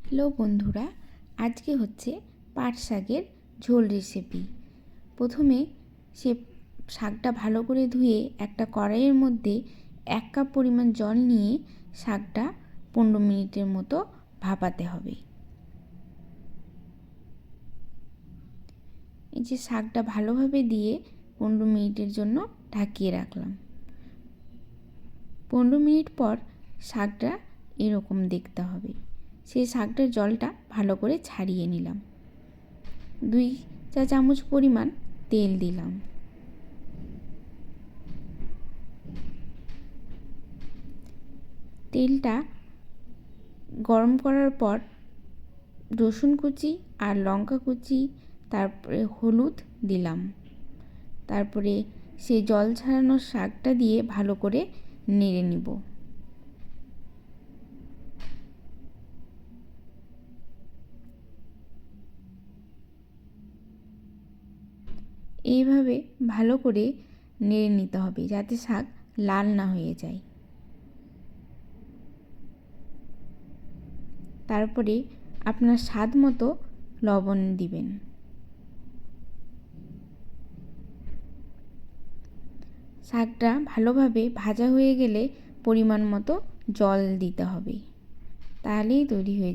Hello বন্ধুরা, আজকে হচ্ছে পাট শাকের ঝোল রেসিপি। প্রথমে সে শাকটা ভালো করে ধুয়ে একটা কড়াইয়ের মধ্যে 1 কাপ পরিমাণ জল নিয়ে শাকটা 15 মিনিটের মতো ভাপাতে হবে। এই যে শাকটা ভালোভাবে দিয়ে 15 মিনিটের জন্য ঢাকিয়ে রাখলাম। 15 মিনিট পর শাকটা এরকম দেখতে হবে। সেই শাকটার জলটা ভালো করে ছাড়িয়ে নিলাম। 2 চা চামচ পরিমাণ তেল দিলাম। তেলটা গরম করার পর রসুন কুচি আর লঙ্কা কুচি, তারপরে হলুদ দিলাম। তারপরে সেই জল ছাড়ানো শাকটা দিয়ে ভালো করে নেড়ে নিব। এইভাবে ভালো করে নেড়ে নিতে হবে যাতে শাক লাল না হয়ে যায়। তারপরে আপনার স্বাদ মতো লবণ দিবেন। শাকটা ভালোভাবে ভাজা হয়ে গেলে পরিমাণ মতো জল দিতে হবে, তাহলেই তৈরি হয়ে